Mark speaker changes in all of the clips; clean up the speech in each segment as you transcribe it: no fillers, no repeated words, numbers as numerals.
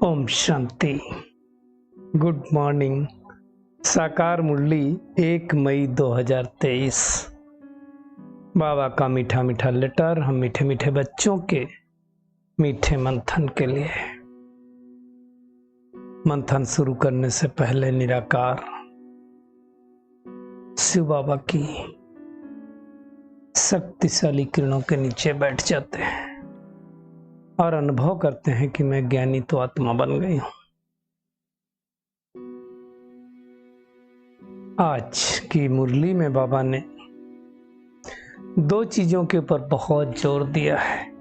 Speaker 1: Om Shanti. Good morning. साकार मुरली 1 मई 2023। बाबा का मीठा मीठा लेटर हम मीठे मीठे बच्चों के मीठे मंथन के लिए। मंथन शुरू करने से पहले निराकार शिव बाबा की शक्तिशाली किरणों के नीचे बैठ जाते हैं और अनुभव करते हैं कि मैं ज्ञानी तो आत्मा बन गई हूं। आज की मुरली में बाबा ने दो चीजों के ऊपर बहुत जोर दिया है।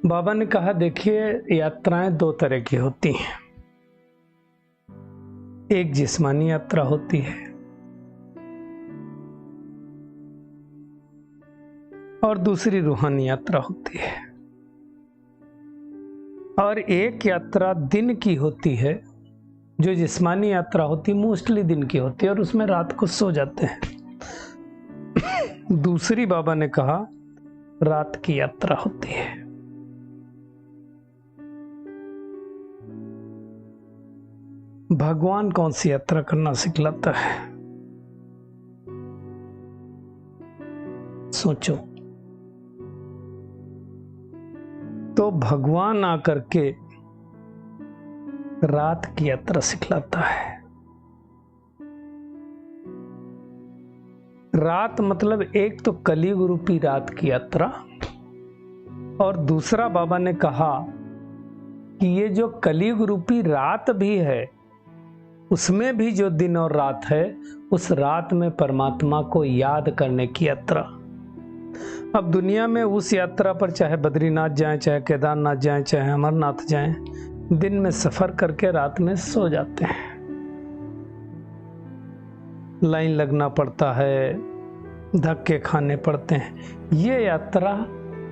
Speaker 1: बाबा ने कहा, देखिए, यात्राएं दो तरह की होती हैं। एक जिस्मानी यात्रा होती है और दूसरी रूहानी यात्रा होती है। और एक यात्रा दिन की होती है। जो जिस्मानी यात्रा होती मोस्टली दिन की होती है और उसमें रात को सो जाते हैं। दूसरी बाबा ने कहा रात की यात्रा होती है। भगवान कौन सी यात्रा करना सिखलाता है? सोचो। तो भगवान आकर के रात की यात्रा सिखलाता है। रात मतलब एक तो कलियुग रूपी रात की यात्रा, और दूसरा बाबा ने कहा कि ये जो कलियुग रूपी रात भी है उसमें भी जो दिन और रात है, उस रात में परमात्मा को याद करने की यात्रा। अब दुनिया में उस यात्रा पर चाहे बद्रीनाथ जाएं, चाहे केदारनाथ जाएं, चाहे अमरनाथ जाएं, दिन में सफर करके रात में सो जाते हैं। लाइन लगना पड़ता है, धक्के खाने पड़ते हैं। ये यात्रा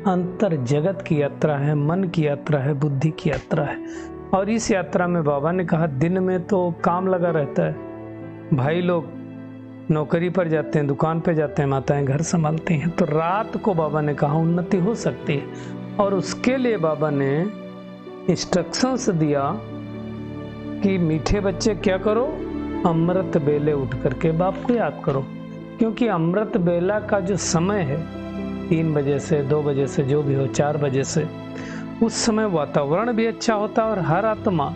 Speaker 1: अंतर जगत की यात्रा है, मन की यात्रा है, बुद्धि की यात्रा है। और इस यात्रा में बाबा ने कहा दिन में तो काम लगा रहता है, भाई लोग नौकरी पर जाते हैं, दुकान पे जाते हैं, माताएं घर संभालती हैं। तो रात को बाबा ने कहा उन्नति हो सकती है। और उसके लिए बाबा ने इंस्ट्रक्शंस दिया कि मीठे बच्चे क्या करो, अमृत बेले उठ करके बाप को याद करो। क्योंकि अमृत बेला का जो समय है 3 बजे से 2 बजे से जो भी हो, 4 बजे से, उस समय वातावरण भी अच्छा होता है और हर आत्मा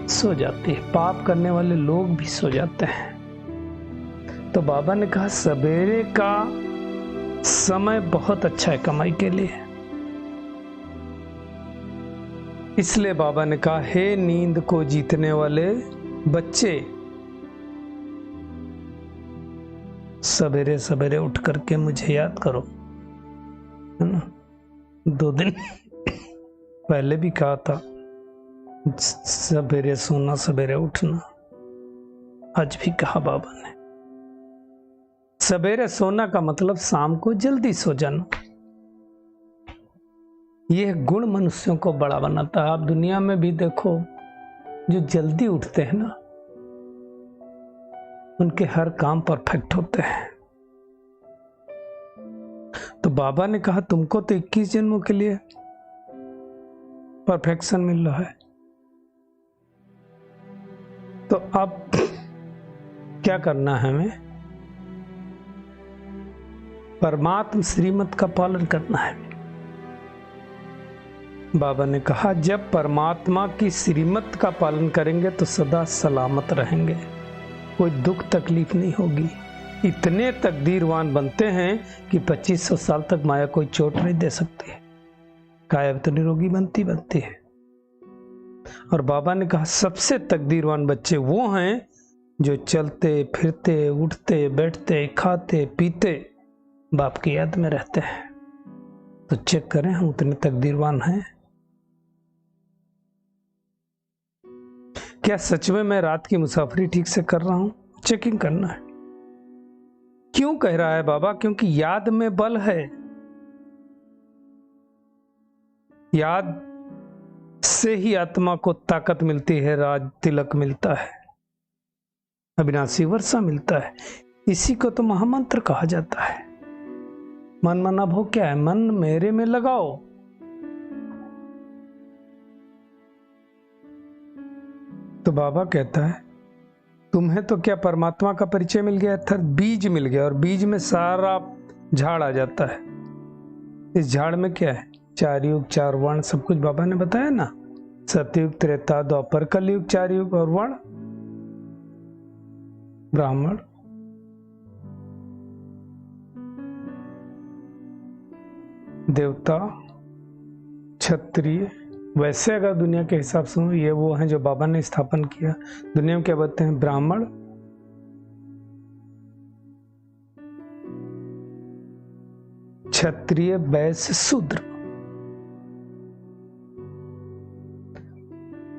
Speaker 1: सो जाती है। पाप करने वाले लोग भी सो जाते हैं। तो बाबा ने कहा सवेरे का समय बहुत अच्छा है कमाई के लिए। इसलिए बाबा ने कहा, हे नींद को जीतने वाले बच्चे, सवेरे सवेरे उठ करके मुझे याद करो। है ना? 2 दिन पहले भी कहा था सवेरे सोना सवेरे उठना। आज भी कहा बाबा ने। सवेरे सोना का मतलब शाम को जल्दी सो जाना। यह गुण मनुष्यों को बड़ा बनाता है। आप दुनिया में भी देखो, जो जल्दी उठते हैं ना, उनके हर काम परफेक्ट होते हैं। तो बाबा ने कहा तुमको तो 21 जन्मों के लिए परफेक्शन मिल रहा है। तो अब क्या करना है? हमें परमात्म श्रीमत का पालन करना है। बाबा ने कहा जब परमात्मा की श्रीमत का पालन करेंगे तो सदा सलामत रहेंगे, कोई दुख तकलीफ नहीं होगी। इतने तकदीरवान बनते हैं कि 2500 साल तक माया कोई चोट नहीं दे सकती। काया तो निरोगी बनती है। और बाबा ने कहा सबसे तकदीरवान बच्चे वो हैं जो चलते फिरते, उठते बैठते, खाते पीते बाप की याद में रहते हैं। तो चेक करें हम उतने तकदीरवान हैं। क्या सच में मैं रात की मुसाफरी ठीक से कर रहा हूं? चेकिंग करना है। क्यों कह रहा है बाबा? क्योंकि याद में बल है। याद से ही आत्मा को ताकत मिलती है, राज तिलक मिलता है, अविनाशी वर्षा मिलता है। इसी को तो महामंत्र कहा जाता है। मन माना भोग क्या है? मन मेरे में लगाओ। तो बाबा कहता है तुम्हें तो क्या परमात्मा का परिचय मिल गया, अर्थात बीज मिल गया, और बीज में सारा झाड़ आ जाता है। इस झाड़ में क्या है? 4 युग 4 वर्ण, सब कुछ बाबा ने बताया ना। सतयुग, त्रेता, द्वापर, कलयुग, 4 युग और वर्ण। ब्राह्मण, देवता, क्षत्रिय। वैसे अगर दुनिया के हिसाब से ये वो हैं जो बाबा ने स्थापन किया। दुनिया में क्या बोलते हैं? ब्राह्मण, क्षत्रिय, वैश्य, शूद्र।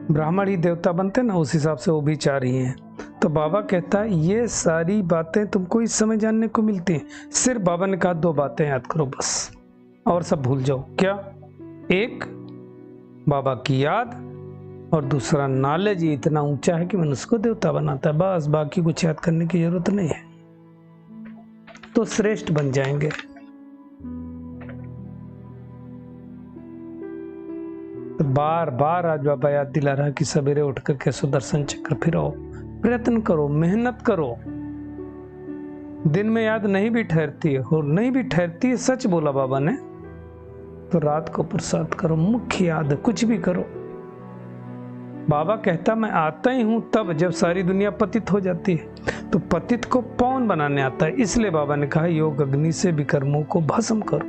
Speaker 1: ब्राह्मण ही देवता बनते ना, उस हिसाब से वो भी 4 ही हैं। तो बाबा कहता है ये सारी बातें तुमको इस समय जानने को मिलती हैं। सिर्फ बाबा ने कहा 2 बातें याद करो बस, और सब भूल जाओ। क्या? एक बाबा की याद, और दूसरा नॉलेज इतना ऊंचा है कि मनुष्य को देवता बनाता है। बस बाकी कुछ याद करने की जरूरत नहीं है, तो श्रेष्ठ बन जाएंगे। तो बार बार आज बाबा याद दिला रहा है कि सवेरे उठकर के सुदर्शन चक्र फिराओ, प्रयत्न करो, मेहनत करो। दिन में याद नहीं भी ठहरती है, और नहीं भी ठहरती है, सच बोला बाबा ने, तो रात को पुरुषार्थ करो। मुख्य याद कुछ भी करो। बाबा कहता मैं आता ही हूं तब जब सारी दुनिया पतित हो जाती है। तो पतित को पावन बनाने आता है, इसलिए बाबा ने कहा योग अग्नि से विकर्मों को भस्म करो,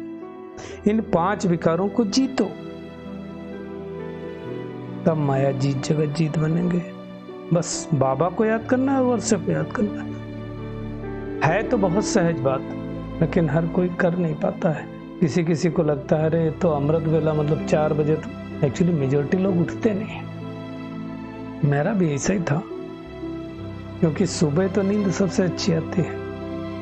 Speaker 1: इन 5 विकारों को जीतो, तब माया जीत जगत जीत बनेंगे। बस बाबा को याद करना है और वर्षा को याद करना है तो बहुत सहज बात, लेकिन हर कोई कर नहीं पाता है। किसी किसी को लगता है अरे तो अमृत वेला मतलब 4 बजे, तो एक्चुअली मेजोरिटी लोग उठते नहीं। मेरा भी ऐसा ही था, क्योंकि सुबह तो नींद सबसे अच्छी आती है,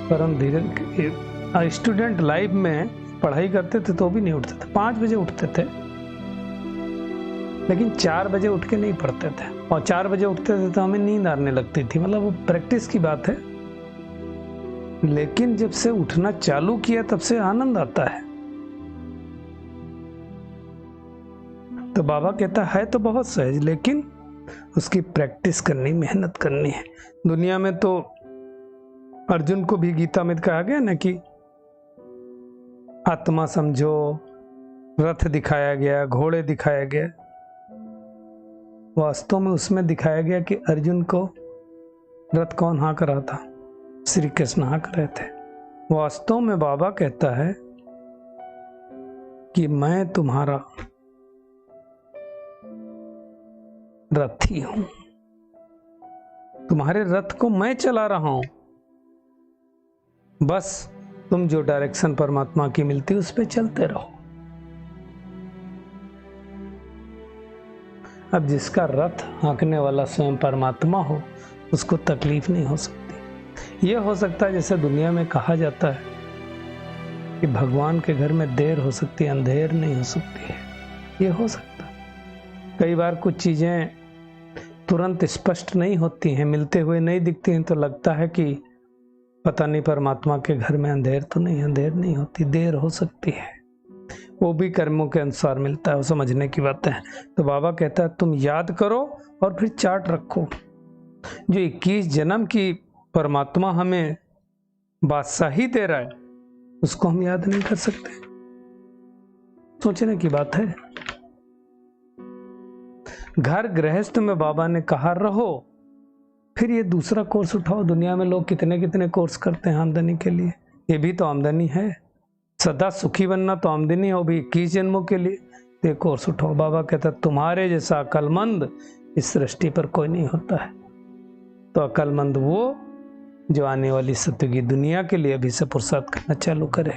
Speaker 1: पर हम धीरे स्टूडेंट लाइफ में पढ़ाई करते थे तो भी नहीं उठते थे। 5 बजे उठते थे, लेकिन 4 बजे उठ के नहीं पढ़ते थे, और 4 बजे उठते थे तो हमें नींद आने लगती थी। मतलब वो प्रैक्टिस की बात है, लेकिन जब से उठना चालू किया तब से आनंद आता है। तो बाबा कहता है तो बहुत सहज, लेकिन उसकी प्रैक्टिस करनी, मेहनत करनी है। दुनिया में तो अर्जुन को भी गीता में कहा गया ना कि आत्मा समझो, रथ दिखाया गया, घोड़े दिखाया गया। वास्तव में उसमें दिखाया गया कि अर्जुन को रथ कौन हाँक रहा था? श्री कृष्ण हाँक रहे थे। वास्तव में बाबा कहता है कि मैं तुम्हारा रथी हूं, तुम्हारे रथ को मैं चला रहा हूं, बस तुम जो डायरेक्शन परमात्मा की मिलती उस पे चलते रहो। अब जिसका रथ हाँकने वाला स्वयं परमात्मा हो, उसको तकलीफ नहीं हो सकती। यह हो सकता है जैसे दुनिया में कहा जाता है कि भगवान के घर में देर हो सकती है, अंधेर नहीं हो सकती है। यह हो सकता है। कई बार कुछ चीजें तुरंत स्पष्ट नहीं होती हैं, मिलते हुए नहीं दिखती हैं, तो लगता है कि पता नहीं परमात्मा के घर में अंधेर तो नहीं। अंधेर नहीं होती, देर हो सकती है, वो भी कर्मों के अनुसार मिलता है, वो समझने की बातें हैं। तो बाबा कहता है तुम याद करो और फिर चार्ट रखो। जो 21 जन्म की परमात्मा हमें बादशाही दे रहा है, उसको हम याद नहीं कर सकते। सोचने की बात है। घर गृहस्थ में बाबा ने कहा रहो, फिर ये दूसरा कोर्स उठाओ। दुनिया में लोग कितने कितने कोर्स करते हैं आमदनी के लिए, ये भी तो आमदनी है। सदा सुखी बनना तो आमदनी हो भी 21 जन्मों के लिए, तो ये कोर्स उठाओ। बाबा कहता तुम्हारे जैसा अकलमंद इस सृष्टि पर कोई नहीं होता है। तो अकलमंद वो जो आने वाली सत्य की दुनिया के लिए अभी से पुरुषार्थ करना चालू करे।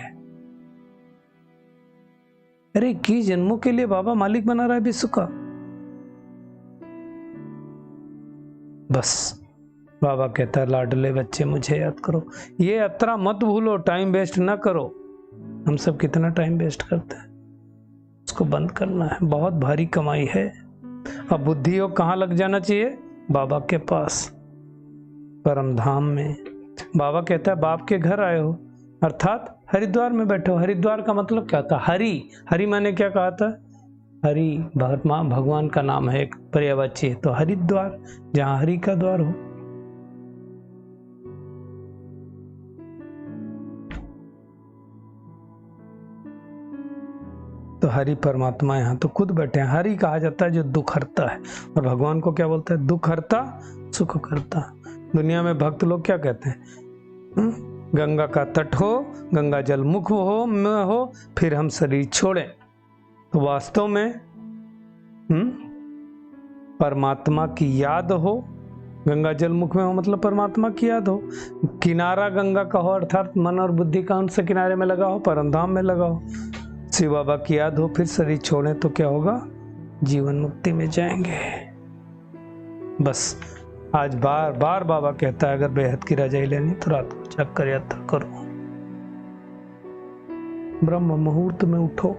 Speaker 1: अरे 21 जन्मों के लिए बाबा मालिक बना रहा है विश्व का। बस बाबा कहता है लाडले बच्चे मुझे याद करो। ये यात्रा मत भूलो, टाइम वेस्ट ना करो। हम सब कितना टाइम वेस्ट करते हैं, उसको बंद करना है। बहुत भारी कमाई है। अब बुद्धि योग कहाँ लग जाना चाहिए? बाबा के पास, परम धाम में। बाबा कहता है बाप के घर आए हो, अर्थात हरिद्वार में बैठे हो। हरिद्वार का मतलब क्या था? हरि, हरि माने क्या कहा था? हरि भगवान का नाम है, एक पर्यायवाची है, तो हरिद्वार जहां हरि का द्वार हो। तो हरि परमात्मा यहाँ तो खुद बैठे हैं। हरि कहा जाता है जो दुख हरता है, और भगवान को क्या बोलते हैं? दुख हरता सुख करता। दुनिया में भक्त लोग क्या कहते हैं? गंगा का तट हो, गंगा जल मुख हो, फिर हम शरीर छोड़ें। तो वास्तव में परमात्मा की याद हो, गंगा जल मुख में हो मतलब परमात्मा की याद हो। किनारा गंगा का हो अर्थात मन और बुद्धि का उनसे किनारे में लगा हो, परमधाम में लगा हो, शिव बाबा की याद हो, फिर शरीर छोड़े तो क्या होगा? जीवन मुक्ति में जाएंगे। बस आज बार बार बाबा कहता है अगर बेहद की रजाई लेनी तो रात को जाग कर यात्रा करो, ब्रह्म मुहूर्त में उठो।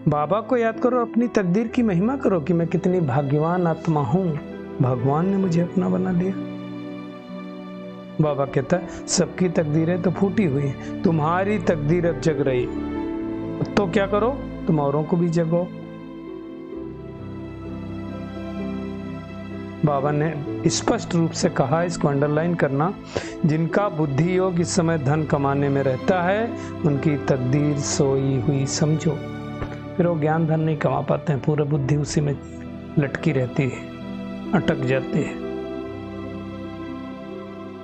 Speaker 1: बाबा को याद करो, अपनी तकदीर की महिमा करो कि मैं कितनी भाग्यवान आत्मा हूं, भगवान ने मुझे अपना बना लिया। बाबा कहता है सबकी तकदीरें तो फूटी हुई, तुम्हारी तकदीर अब जग रही, तो क्या करो? तुम औरों को भी जगो। बाबा ने स्पष्ट रूप से कहा, इसको अंडरलाइन करना, जिनका बुद्धि योग इस समय धन कमाने में रहता है उनकी तकदीर सोई हुई समझो। फिर वो ज्ञान धन नहीं कमा पाते हैं, पूरा बुद्धि उसी में लटकी रहती है, अटक जाती है।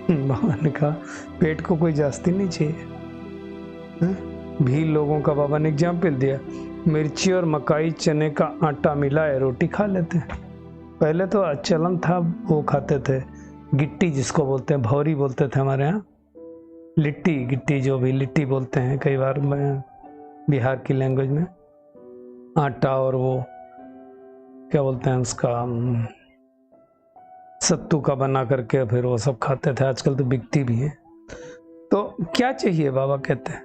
Speaker 1: बाबा ने कहा पेट को कोई जास्ती नहीं चाहिए। भील लोगों का बाबा ने एग्जाम्पल दिया, मिर्ची और मकाई चने का आटा मिलाए रोटी खा लेते हैं। पहले तो चलन था वो खाते थे, गिट्टी जिसको बोलते हैं, भौरी बोलते थे हमारे यहाँ, लिट्टी गिट्टी जो भी लिट्टी बोलते हैं कई बार बिहार की लैंग्वेज में, आटा और वो क्या बोलते हैं उसका, सत्तू का बना करके फिर वो सब खाते थे। आजकल तो बिकती भी है। तो क्या चाहिए बाबा कहते हैं,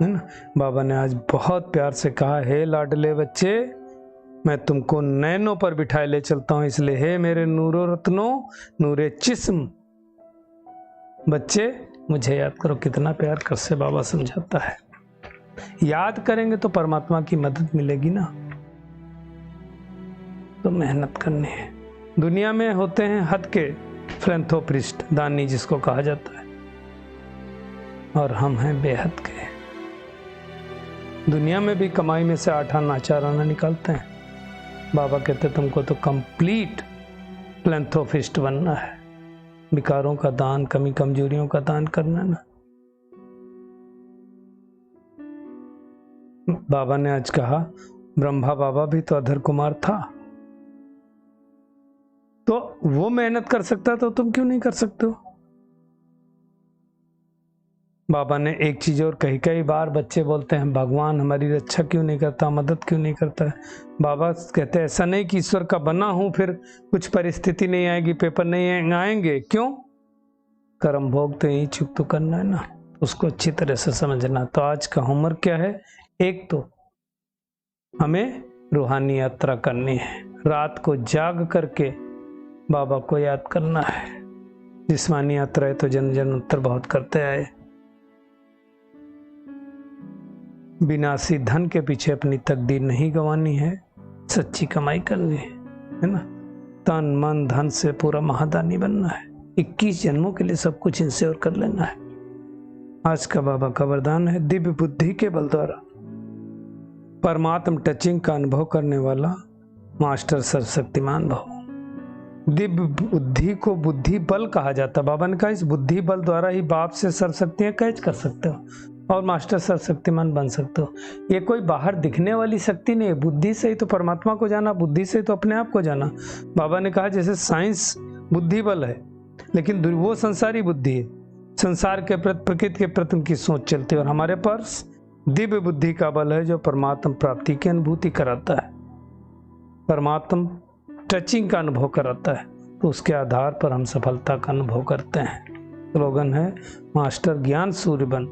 Speaker 1: है ना? बाबा ने आज बहुत प्यार से कहा, हे लाडले बच्चे, मैं तुमको नैनों पर बिठाए ले चलता हूं, इसलिए हे मेरे नूरो रत्नो नूरे जिस्म, बच्चे मुझे याद करो। कितना प्यार कर से बाबा समझाता है। याद करेंगे तो परमात्मा की मदद मिलेगी ना, तो मेहनत करनी है। दुनिया में होते हैं हद के फिलैंथ्रोपिस्ट, दानी जिसको कहा जाता है, और हम हैं बेहद के। दुनिया में भी कमाई में से 8 आना 4 आना निकालते हैं। बाबा कहते तुमको तो कंप्लीट फिलैंथ्रोपिस्ट बनना है, विकारों का दान, कमी कमजोरियों का दान करना ना। बाबा ने आज कहा ब्रह्मा बाबा भी तो अधर कुमार था, तो वो मेहनत कर सकता तो तुम क्यों नहीं कर सकते हो? बाबा ने एक चीज और कही, कई बार बच्चे बोलते हैं भगवान हमारी रक्षा क्यों नहीं करता, मदद क्यों नहीं करता है। बाबा कहते हैं ऐसा नहीं कि ईश्वर का बना हूं फिर कुछ परिस्थिति नहीं आएगी, पेपर नहीं आएंगे, क्यों? कर्म भोग तो यही चुप तो करना है ना, उसको अच्छी तरह से समझना। तो आज का होमवर्क क्या है? एक तो हमें रूहानी यात्रा करनी है, रात को जाग करके बाबा को याद करना है। जिस्मानी यात्रा है तो जन्म जन्मांतर बहुत करते आए, विनाशी धन के पीछे अपनी तकदीर नहीं गंवानी है, सच्ची कमाई करनी है ना। तन मन धन से पूरा महादानी बनना है, 21 जन्मों के लिए सब कुछ इनसे और कर लेना है। आज का बाबा का वरदान है, दिव्य बुद्धि के बल द्वारा परमात्म टचिंग का अनुभव करने वाला मास्टर सर्वशक्तिमान भव। दिव्य बुद्धि को बुद्धि बल कहा जाता है। बाबा ने कहा इस बुद्धि बल द्वारा ही बाप से सर्वशक्तियां कैच कर सकते हो और मास्टर सर्वशक्तिमान बन सकते हो। ये कोई बाहर दिखने वाली शक्ति नहीं है, बुद्धि से ही तो परमात्मा को जाना, बुद्धि से तो अपने आप को जाना। बाबा ने कहा जैसे साइंस बुद्धि बल है, लेकिन वो संसारी बुद्धि है, संसार के प्रति, प्रकृति के प्रति उनकी सोच चलती है, और हमारे पास दिव्य बुद्धि का बल है जो परमात्मा प्राप्ति की अनुभूति कराता है, परमात्मा टचिंग का अनुभव कराता है। तो उसके आधार पर हम सफलता का अनुभव करते हैं। स्लोगन है मास्टर ज्ञान सूर्य बन,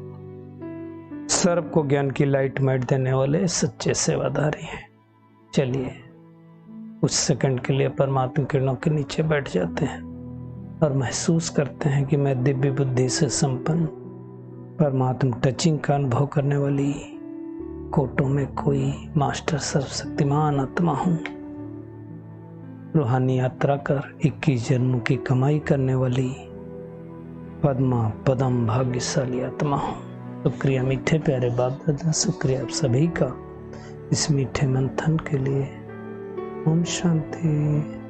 Speaker 1: सर्व को ज्ञान की लाइट माइट देने वाले सच्चे सेवादारी हैं। चलिए कुछ सेकंड के लिए परमात्मा किरणों के नीचे बैठ जाते हैं। और महसूस करते हैं कि मैं दिव्य बुद्धि से संपन्न परमात्मा टचिंग का अनुभव करने वाली कोटों में कोई मास्टर सर्वशक्तिमान आत्मा हूँ। रूहानी यात्रा कर 21 जन्मों की कमाई करने वाली पद्मा पदम भाग्यशाली आत्मा हूँ। शुक्रिया मीठे प्यारे बाप दादा, शुक्रिया आप सभी का इस मीठे मंथन के लिए। ओम शांति।